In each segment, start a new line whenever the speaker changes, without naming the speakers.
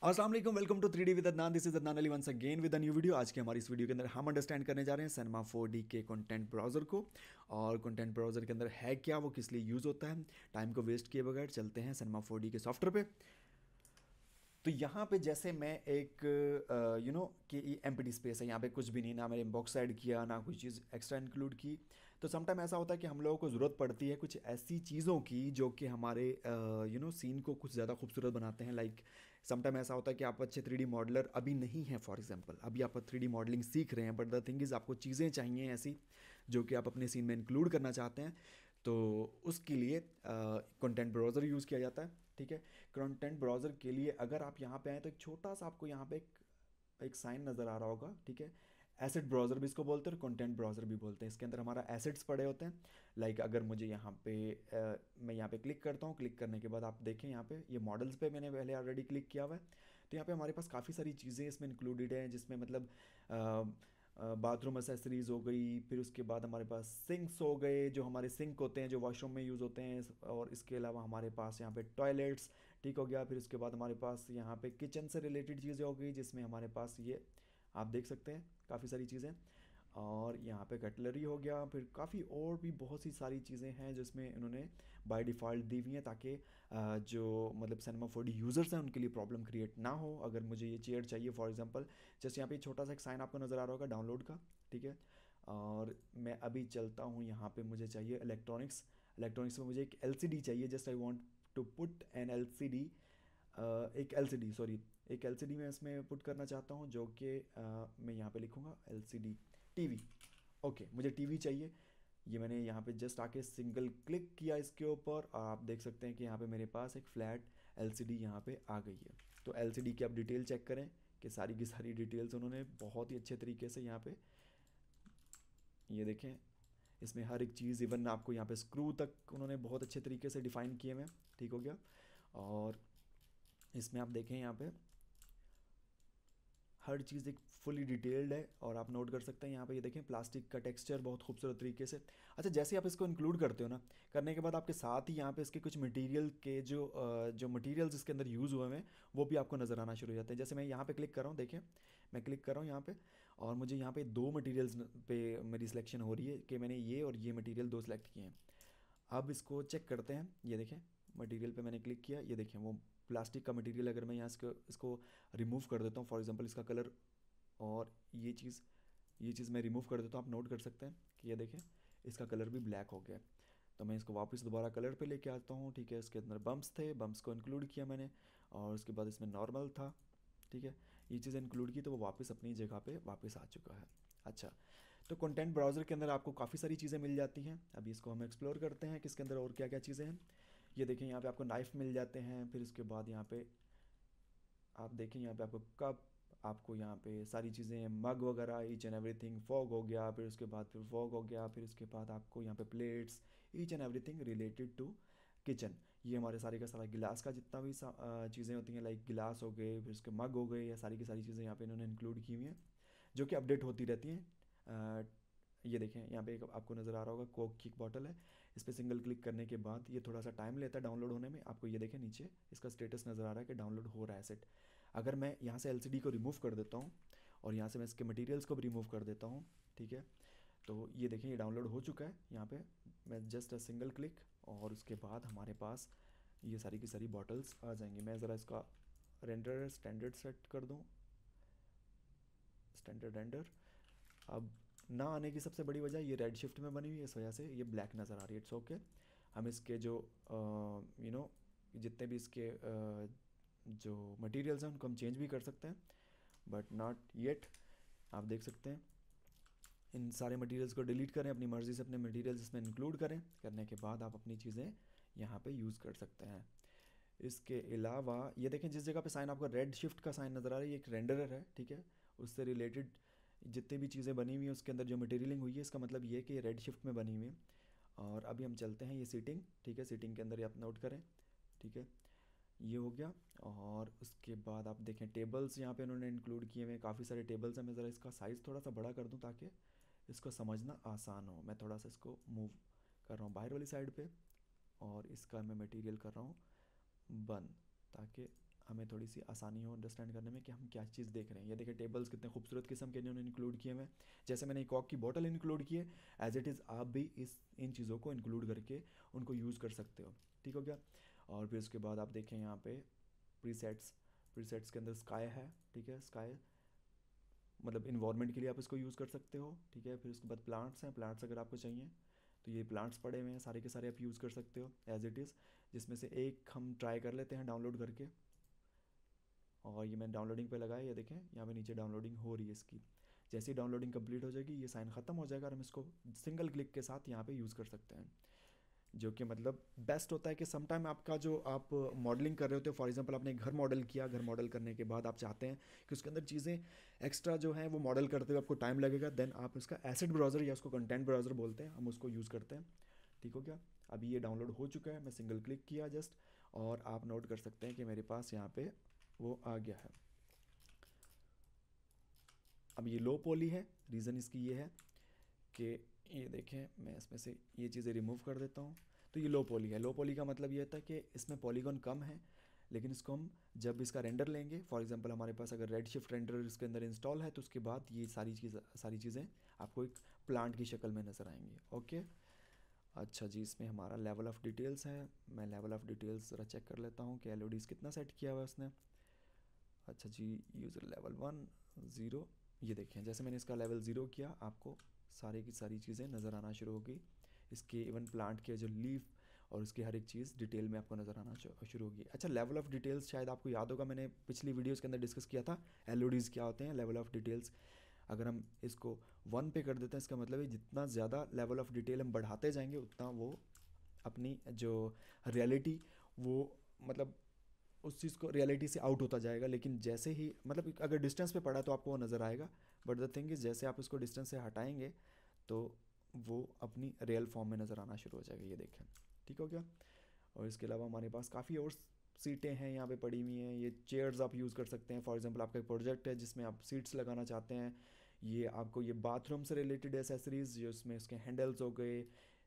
अस्सलाम वालेकुम, welcome to 3D with Adnan. This is Adnan Ali once again with a new video. आज के हमारी इस वीडियो के अंदर हम अंडरस्टैंड करने जा रहे हैं सिनेमा 4D के कंटेंट ब्राउज़र को। और कंटेंट ब्राउज़र के अंदर है क्या, वो किस लिए यूज़ होता है। टाइम को वेस्ट किए बगैर चलते हैं सिनेमा 4D के सॉफ्टवेयर पे। तो यहाँ पे जैसे मैं एक कि एम्प्टी स्पेस है, यहाँ पे कुछ भी नहीं, ना मैंने बॉक्स ऐड किया, ना कोई चीज़ एक्स्ट्रा इंक्लूड की। तो समटाइम ऐसा होता है कि हम लोगों को ज़रूरत पड़ती है कुछ ऐसी चीज़ों की जो कि हमारे सीन को कुछ ज़्यादा खूबसूरत बनाते हैं। लाइक समटाइम ऐसा होता है कि आप अच्छे 3D मॉडलर अभी नहीं हैं, फॉर एग्जांपल अभी आप 3D मॉडलिंग सीख रहे हैं, बट द थिंग इज़ आपको चीज़ें चाहिए ऐसी जो कि आप अपने सीन में इंक्लूड करना चाहते हैं। तो उसके लिए कंटेंट ब्राउज़र यूज़ किया जाता है। ठीक है, कंटेंट ब्राउज़र के लिए अगर आप यहाँ पे आए तो एक छोटा सा आपको यहाँ पे एक साइन नज़र आ रहा होगा। ठीक है, एसेट ब्राउज़र भी इसको बोलते हैं और कंटेंट ब्राउज़र भी बोलते हैं। इसके अंदर हमारा एसेट्स पड़े होते हैं। लाइक अगर मुझे यहाँ पे मैं यहाँ पे क्लिक करता हूँ, क्लिक करने के बाद आप देखें यहाँ पे ये मॉडल्स पे मैंने पहले ऑलरेडी क्लिक किया हुआ है। तो यहाँ पे हमारे पास काफ़ी सारी चीज़ें इसमें इंक्लूडेड हैं, जिसमें मतलब बाथरूम एसेसरीज हो गई, फिर उसके बाद हमारे पास सिंक्स हो गए, जो हमारे सिंक होते हैं जो वॉशरूम में यूज़ होते हैं। और इसके अलावा हमारे पास यहाँ पे टॉयलेट्स, ठीक हो गया। फिर उसके बाद हमारे पास यहाँ पे किचन से रिलेटेड चीज़ें हो गई, जिसमें हमारे पास ये आप देख सकते हैं काफ़ी सारी चीज़ें। और यहाँ पे कटलरी हो गया, फिर काफ़ी और भी बहुत सी सारी चीज़ें हैं जिसमें इन्होंने बाय डिफ़ॉल्ट दी हुई हैं, ताकि जो मतलब सिनेमा 4D यूज़र्स हैं उनके लिए प्रॉब्लम क्रिएट ना हो। अगर मुझे ये चेयर चाहिए फॉर एग्जांपल, जैसे यहाँ पे छोटा सा एक साइन आपको नज़र आ रहा होगा डाउनलोड का। ठीक है, और मैं अभी चलता हूँ यहाँ पे, मुझे चाहिए इलेक्ट्रॉनिक्स। इलेक्ट्रॉनिक्स में मुझे एक एलसीडी चाहिए, just I want to put an LCD. एक एलसीडी, सॉरी, एक एलसीडी मैं इसमें पुट करना चाहता हूँ, जो कि मैं यहाँ पे लिखूँगा एलसीडी टीवी। ओके, मुझे टीवी चाहिए। ये मैंने यहाँ पे जस्ट आके सिंगल क्लिक किया इसके ऊपर, और आप देख सकते हैं कि यहाँ पे मेरे पास एक फ्लैट एलसीडी यहाँ पे आ गई है। तो एलसीडी की आप डिटेल चेक करें कि सारी की सारी डिटेल्स उन्होंने बहुत ही अच्छे तरीके से यहाँ पे, ये देखें, इसमें हर एक चीज़, इवन आपको यहाँ पे स्क्रू तक उन्होंने बहुत अच्छे तरीके से डिफ़ाइन किए हुए हैं। ठीक हो गया। और इसमें आप देखें यहाँ पे हर चीज़ एक फुली डिटेल्ड है, और आप नोट कर सकते हैं यहाँ पे, ये देखें प्लास्टिक का टेक्सचर बहुत खूबसूरत तरीके से। अच्छा, जैसे आप इसको इंक्लूड करते हो ना, करने के बाद आपके साथ ही यहाँ पे इसके कुछ मटेरियल के जो मटेरियल्स इसके अंदर यूज़ हुए हैं वो भी आपको नज़र आना शुरू हो जाते हैं। जैसे मैं यहाँ पे क्लिक कर रहा हूँ, देखें मैं क्लिक कर रहा हूँ यहाँ पे, और मुझे यहाँ पे दो मटीरियल्स पे मेरी सिलेक्शन हो रही है कि मैंने ये और ये मटीरियल दो सेलेक्ट किए हैं। अब इसको चेक करते हैं। ये देखें, मटेरियल पे मैंने क्लिक किया, ये देखें वो प्लास्टिक का मटेरियल, अगर मैं यहाँ इसको इसको रिमूव कर देता हूँ, फॉर एग्जांपल इसका कलर, और ये चीज़ मैं रिमूव कर देता हूँ, आप नोट कर सकते हैं कि ये देखें इसका कलर भी ब्लैक हो गया। तो मैं इसको वापस दोबारा कलर पे लेके आता हूँ। ठीक है, इसके अंदर बम्प्स थे, बम्प्स को इंक्लूड किया मैंने, और उसके बाद इसमें नॉर्मल था। ठीक है, ये चीज़ इंक्लूड की तो वो वापस अपनी जगह पे वापस आ चुका है। अच्छा, तो कंटेंट ब्राउज़र के अंदर आपको काफ़ी सारी चीज़ें मिल जाती हैं। अभी इसको हम एक्सप्लोर करते हैं कि इसके अंदर और क्या क्या चीज़ें हैं। ये देखें, यहाँ पे आपको नाइफ़ मिल जाते हैं, फिर उसके बाद यहाँ पे आप देखें, यहाँ पे आपको कप, आपको यहाँ पे सारी चीज़ें, मग वगैरह, ईच एंड एवरीथिंग, फॉग हो गया, फिर उसके बाद फिर फॉग हो गया, फिर उसके बाद आपको यहाँ पे plates, each and everything related to kitchen. ये हमारे सारे का सारा गिलास का जितना भी चीज़ें होती हैं, लाइक गिलास हो गए, फिर उसके मग हो गए, या सारी की सारी चीज़ें यहाँ पे इन्होंने इंक्लूड की हुई हैं, जो कि अपडेट होती रहती हैं। ये देखें, यहाँ पे एक आपको नज़र आ रहा होगा कोक की एक बॉटल है। इस पर सिंगल क्लिक करने के बाद ये थोड़ा सा टाइम लेता है डाउनलोड होने में। आपको ये देखें नीचे इसका स्टेटस नज़र आ रहा है कि डाउनलोड हो रहा है सेट। अगर मैं यहाँ से एलसीडी को रिमूव कर देता हूँ, और यहाँ से मैं इसके मटेरियल्स को भी रिमूव कर देता हूँ, ठीक है, तो ये देखें ये डाउनलोड हो चुका है। यहाँ पे मैं जस्ट अ सिंगल क्लिक, और उसके बाद हमारे पास ये सारी की सारी बॉटल्स आ जाएंगी। मैं ज़रा इसका रेंडर स्टैंडर्ड सेट कर दूँ, स्टैंडर्ड रेंडर। अब ना आने की सबसे बड़ी वजह ये रेड शिफ्ट में बनी हुई है, इस वजह से ये ब्लैक नज़र आ रही है। इट्स ओके, हम इसके जो जितने भी इसके जो मटेरियल्स हैं उनको हम चेंज भी कर सकते हैं, बट नॉट येट। आप देख सकते हैं इन सारे मटेरियल्स को डिलीट करें, अपनी मर्ज़ी से अपने मटेरियल्स इसमें इंक्लूड करें, करने के बाद आप अपनी चीज़ें यहाँ पे यूज़ कर सकते हैं। इसके अलावा ये देखें, जिस जगह पे साइन आपको रेड शिफ्ट का साइन नज़र आ रहा है, ये एक रेंडरर है। ठीक है, उससे रिलेटेड जितनी भी चीज़ें बनी हुई हैं उसके अंदर जो मटेरियलिंग हुई है, इसका मतलब ये है कि ये रेड शिफ्ट में बनी हुई है। और अभी हम चलते हैं ये सीटिंग। ठीक है, सीटिंग के अंदर ये आप नोट करें। ठीक है, ये हो गया। और उसके बाद आप देखें टेबल्स यहाँ पे उन्होंने इंक्लूड किए हुए हैं, काफ़ी सारे टेबल्स हैं। मैं ज़रा इसका साइज़ थोड़ा सा बड़ा कर दूँ ताकि इसको समझना आसान हो। मैं थोड़ा सा इसको मूव कर रहा हूँ बाहर वाली साइड पे, और इसका मैं मटेरियल कर रहा हूँ बंद, ताकि हमें थोड़ी सी आसानी हो अंडरस्टैंड करने में कि हम क्या चीज़ देख रहे हैं। ये देखिए टेबल्स कितने खूबसूरत किस्म के इन्होंने इंक्लूड किए हुए हैं। जैसे मैंने कॉक की बॉटल इंक्लूड की है, एज इट इज़ आप भी इन चीज़ों को इंक्लूड करके उनको यूज़ कर सकते हो। ठीक हो गया। और फिर उसके बाद आप देखें यहाँ पे प्रीसेट्स के अंदर स्काई है। ठीक है, स्काई मतलब इन्वायरमेंट के लिए आप इसको यूज़ कर सकते हो। ठीक है, फिर उसके बाद प्लांट्स हैं, प्लांट्स अगर आपको चाहिए तो ये प्लांट्स पड़े हुए हैं सारे के सारे, आप यूज़ कर सकते हो एज इट इज़। जिसमें से एक हम ट्राई कर लेते हैं डाउनलोड करके, और ये मैंने डाउनलोडिंग पे लगाया, ये देखें यहाँ पे नीचे डाउनलोडिंग हो रही है इसकी। जैसे ही डाउनलोडिंग कंप्लीट हो जाएगी ये साइन ख़त्म हो जाएगा और हम इसको सिंगल क्लिक के साथ यहाँ पे यूज़ कर सकते हैं। जो कि मतलब बेस्ट होता है कि समटाइम आपका जो आप मॉडलिंग कर रहे होते हो, फॉर एग्जांपल आपने घर मॉडल किया, घर मॉडल करने के बाद आप चाहते हैं कि उसके अंदर चीज़ें एक्स्ट्रा जो हैं वो मॉडल करते हुए आपको टाइम लगेगा, देन आप उसका एसेट ब्राउज़र या उसको कंटेंट ब्राउज़र बोलते हैं, हम उसको यूज़ करते हैं। ठीक हो गया। अभी ये डाउनलोड हो चुका है, मैं सिंगल क्लिक किया जस्ट, और आप नोट कर सकते हैं कि मेरे पास यहाँ पे वो आ गया है। अब ये लो पॉली है, रीज़न इसकी ये है कि ये देखें मैं इसमें से ये चीज़ें रिमूव कर देता हूँ। तो ये लो पॉली है। लो पॉली का मतलब ये होता है कि इसमें पॉलीगॉन कम है, लेकिन इसको हम जब इसका रेंडर लेंगे, फॉर एग्जांपल हमारे पास अगर रेड शिफ्ट रेंडर इसके अंदर इंस्टॉल है, तो उसके बाद ये सारी चीज़ें आपको एक प्लांट की शक्ल में नज़र आएंगी। ओके, अच्छा जी, इसमें हमारा लेवल ऑफ़ डिटेल्स है। मैं लेवल ऑफ़ डिटेल्स ज़रा चेक कर लेता हूँ कि एलओडीज़ कितना सेट किया हुआ है उसने। अच्छा जी, यूज़र लेवल 1 0। ये देखें जैसे मैंने इसका लेवल 0 किया, आपको सारी की सारी चीज़ें नज़र आना शुरू होगी। इसके इवन प्लांट के जो लीफ और उसकी हर एक चीज़ डिटेल में आपको नज़र आना शुरू होगी। अच्छा, लेवल ऑफ़ डिटेल्स शायद आपको याद होगा, मैंने पिछली वीडियोज़ के अंदर डिस्कस किया था एलओडीज़ क्या होते हैं। लेवल ऑफ़ डिटेल्स अगर हम इसको 1 पे कर देते हैं, इसका मतलब है जितना ज़्यादा लेवल ऑफ़ डिटेल हम बढ़ाते जाएंगे उतना वो अपनी जो रियलिटी वो मतलब उस चीज़ को रियलिटी से आउट होता जाएगा। लेकिन जैसे ही मतलब अगर डिस्टेंस पे पड़ा तो आपको वो नज़र आएगा, बट द थिंग इज़ जैसे आप उसको डिस्टेंस से हटाएंगे तो वो अपनी रियल फॉर्म में नज़र आना शुरू हो जाएगा। ये देखें, ठीक हो गया। और इसके अलावा हमारे पास काफ़ी और सीटें हैं यहाँ पे पड़ी हुई हैं। ये चेयर्स आप यूज़ कर सकते हैं। फॉर एग्जांपल आपका एक प्रोजेक्ट है जिसमें आप सीट्स लगाना चाहते हैं, ये आपको ये बाथरूम से रिलेटेड एसेसरीज़ जो इसमें इसके हैंडल्स हो गए,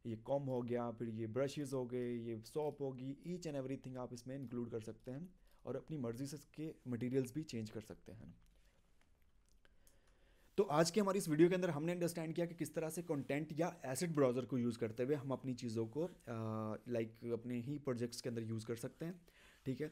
ये कॉम हो गया, फिर ये ब्रशेज़ हो गए, ये सॉप होगी, ईच एंड एवरीथिंग आप इसमें इंक्लूड कर सकते हैं और अपनी मर्ज़ी से इसके मटेरियल्स भी चेंज कर सकते हैं। तो आज की हमारी इस वीडियो के अंदर हमने अंडरस्टैंड किया कि किस तरह से कंटेंट या एसेट ब्राउज़र को यूज़ करते हुए हम अपनी चीज़ों को अपने ही प्रोजेक्ट्स के अंदर यूज़ कर सकते हैं। ठीक है,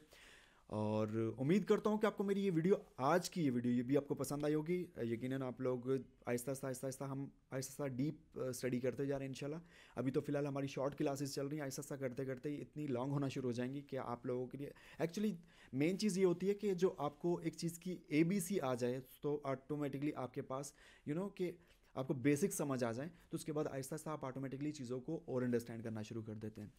और उम्मीद करता हूँ कि आपको मेरी ये वीडियो, आज की ये वीडियो, ये भी आपको पसंद आई होगी। यकीनन आप लोग आहिस्ता आहिस्ता डीप स्टडी करते जा रहे हैं इंशाल्लाह। अभी तो फ़िलहाल हमारी शॉर्ट क्लासेस चल रही हैं, आहिस्ता आहिस्ता करते करते ही इतनी लॉन्ग होना शुरू हो जाएंगी कि आप लोगों के लिए एक्चुअली मेन चीज़ ये होती है कि जो आपको एक चीज़ की ABC आ जाए तो ऑटोमेटिकली आपके पास कि आपको बेसिक समझ आ जाए, तो उसके बाद आहिस्ता आहिस्ता आप ऑटोमेटिकली चीज़ों को और अंडरस्टैंड करना शुरू कर देते हैं।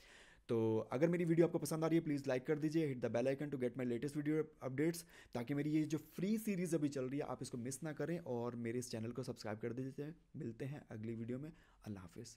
तो अगर मेरी वीडियो आपको पसंद आ रही है प्लीज़ लाइक कर दीजिए, hit the bell icon to get my latest video updates, ताकि मेरी ये जो फ्री सीरीज़ अभी चल रही है आप इसको मिस ना करें, और मेरे इस चैनल को सब्सक्राइब कर दीजिए। मिलते हैं अगली वीडियो में। अल्लाह हाफिज़।